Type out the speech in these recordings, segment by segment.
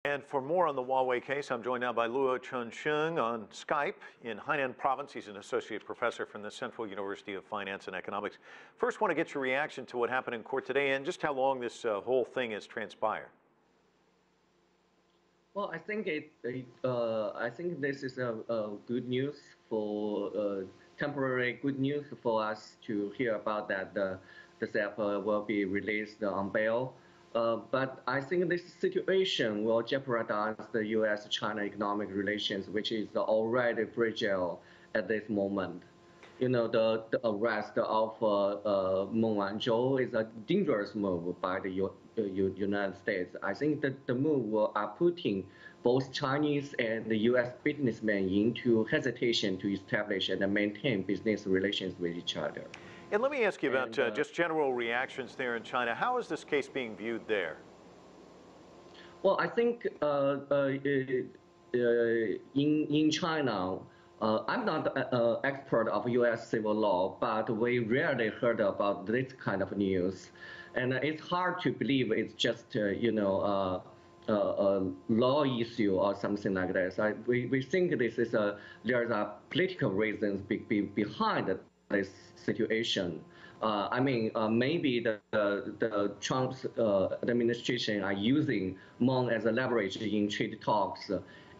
And for more on the Huawei case, I'm joined now by Liu Chunsheng on Skype in Hainan Province. He's an associate professor from the Central University of Finance and Economics. First, want to get your reaction to what happened in court today and just how long this whole thing has transpired. Well, I think this is a good news for temporary good news for us to hear about that the CEP will be released on bail. But I think this situation will jeopardize the U.S.-China economic relations, which is already fragile at this moment. You know, the arrest of Meng Wanzhou is a dangerous move by the United States. I think that the move are putting both Chinese and the U.S. businessmen into hesitation to establish and maintain business relations with each other. And let me ask you about just general reactions there in China. How is this case being viewed there? Well, I think in China, I'm not an expert of U.S. civil law, but we rarely heard about this kind of news. And it's hard to believe it's just, a law issue or something like this. We think this is there's a political reasons behind this situation. Maybe the Trump's administration are using Meng as a leverage in trade talks,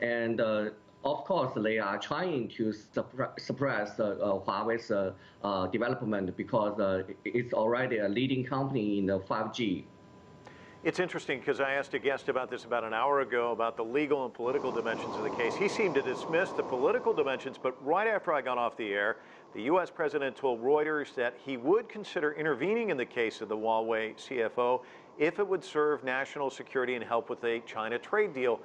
and of course they are trying to suppress Huawei's development because it's already a leading company in the 5G. It's interesting because I asked a guest about this about an hour ago about the legal and political dimensions of the case. He seemed to dismiss the political dimensions, but right after I got off the air, the U.S. president told Reuters that he would consider intervening in the case of the Huawei CFO if it would serve national security and help with a China trade deal.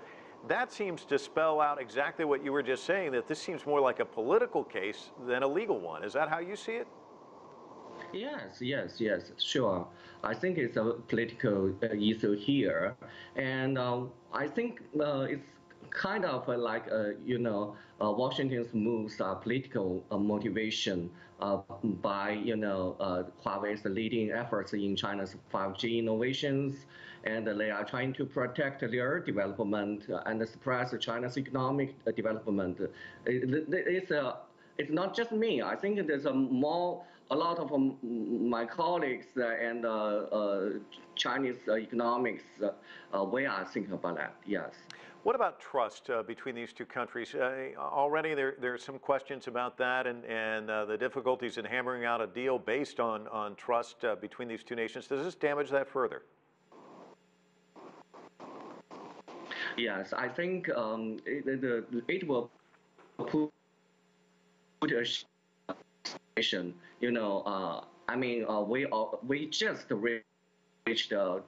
That seems to spell out exactly what you were just saying, that this seems more like a political case than a legal one. Is that how you see it? Yes, sure. I think it's a political issue here, and I think it's kind of like Washington's moves are political motivation by Huawei's leading efforts in China's 5G innovations, and they are trying to protect their development and suppress China's economic development. It's not just me. I think there's a lot of my colleagues and Chinese economics, we are thinking about that, yes. What about trust between these two countries? Already there are some questions about that and the difficulties in hammering out a deal based on trust between these two nations. Does this damage that further? Yes, I think it will put a situation. We just reached a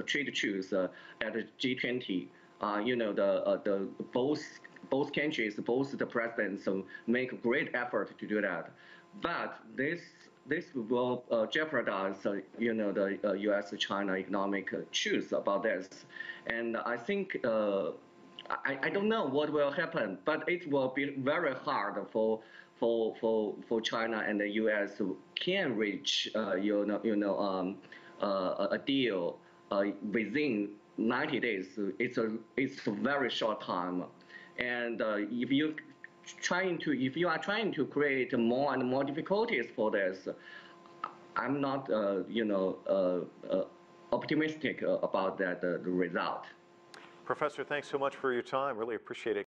trade truce at the G20. Both countries, both the presidents make a great effort to do that. But this will jeopardize, the U.S.-China economic truce about this. And I think I don't know what will happen, but it will be very hard for China and the U.S. can reach a deal within 90 days. It's a very short time, and if you are trying to create more and more difficulties for this, I'm not optimistic about that the result. Professor, thanks so much for your time. Really appreciate it.